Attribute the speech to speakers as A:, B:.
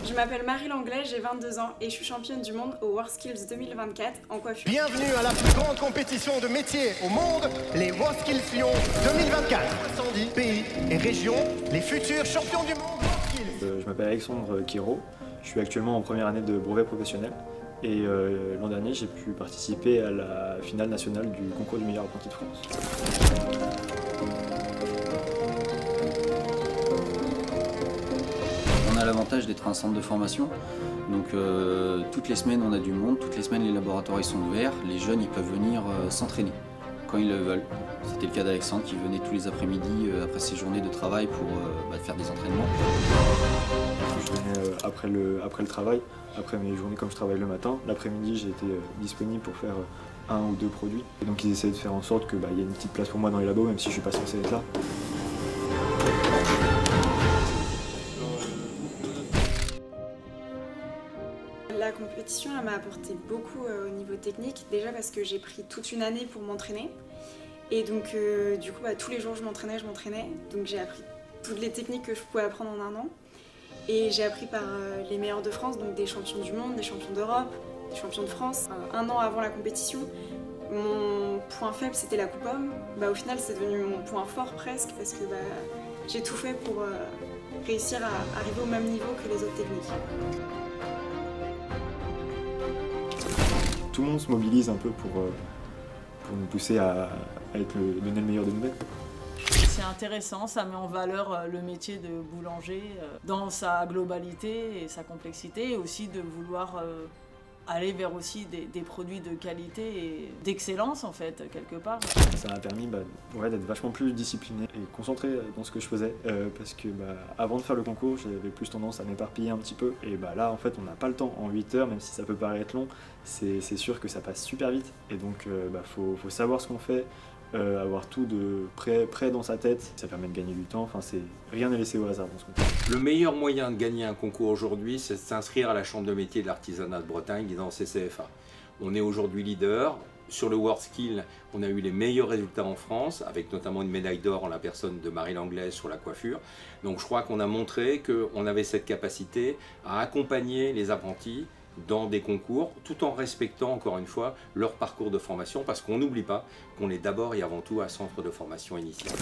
A: Je m'appelle Marie Langlais, j'ai 22 ans et je suis championne du monde au WorldSkills 2024 en coiffure.
B: Bienvenue à la plus grande compétition de métiers au monde, les WorldSkills Lyon 2024. 70 pays et régions, les futurs champions du monde WorldSkills.
C: Je m'appelle Alexandre Quiro, je suis actuellement en première année de brevet professionnel et l'an dernier j'ai pu participer à la finale nationale du concours du meilleur apprenti de France.
D: On a l'avantage d'être un centre de formation, donc toutes les semaines on a du monde, toutes les semaines les laboratoires ils sont ouverts, les jeunes ils peuvent venir s'entraîner quand ils le veulent. C'était le cas d'Alexandre qui venait tous les après-midi après ses journées de travail pour faire des entraînements.
C: Je venais après le travail, après mes journées comme je travaille le matin, l'après-midi j'ai été disponible pour faire un ou deux produits. Et donc ils essaient de faire en sorte qu'il y ait une petite place pour moi dans les labos même si je suis pas censé être là.
A: La compétition m'a apporté beaucoup au niveau technique, déjà parce que j'ai pris toute une année pour m'entraîner. Et donc du coup tous les jours je m'entraînais. Donc j'ai appris toutes les techniques que je pouvais apprendre en un an. Et j'ai appris par les meilleurs de France, donc des champions du monde, des champions d'Europe, des champions de France. Un an avant la compétition, mon point faible c'était la coupe homme. Au final c'est devenu mon point fort presque parce que j'ai tout fait pour réussir à arriver au même niveau que les autres techniques.
C: Tout le monde se mobilise un peu pour nous pousser à donner le meilleur de nous-mêmes.
E: C'est intéressant, ça met en valeur le métier de boulanger dans sa globalité et sa complexité, et aussi de vouloir aller vers aussi des produits de qualité et d'excellence en fait, quelque part.
C: Ça m'a permis d'être vachement plus discipliné et concentré dans ce que je faisais parce que avant de faire le concours, j'avais plus tendance à m'éparpiller un petit peu et là en fait on n'a pas le temps. En 8 heures, même si ça peut paraître long, c'est sûr que ça passe super vite et donc faut savoir ce qu'on fait, avoir tout de prêt dans sa tête. Ça permet de gagner du temps, rien n'est laissé au hasard dans ce concours.
F: Le meilleur moyen de gagner un concours aujourd'hui, c'est de s'inscrire à la Chambre de métier de l'artisanat de Bretagne, qui est dans le CCFA. On est aujourd'hui leader. Sur le WorldSkills, on a eu les meilleurs résultats en France, avec notamment une médaille d'or en la personne de Marie Langlais sur la coiffure. Donc je crois qu'on a montré qu'on avait cette capacité à accompagner les apprentis dans des concours, tout en respectant encore une fois leur parcours de formation, parce qu'on n'oublie pas qu'on est d'abord et avant tout un centre de formation initiale.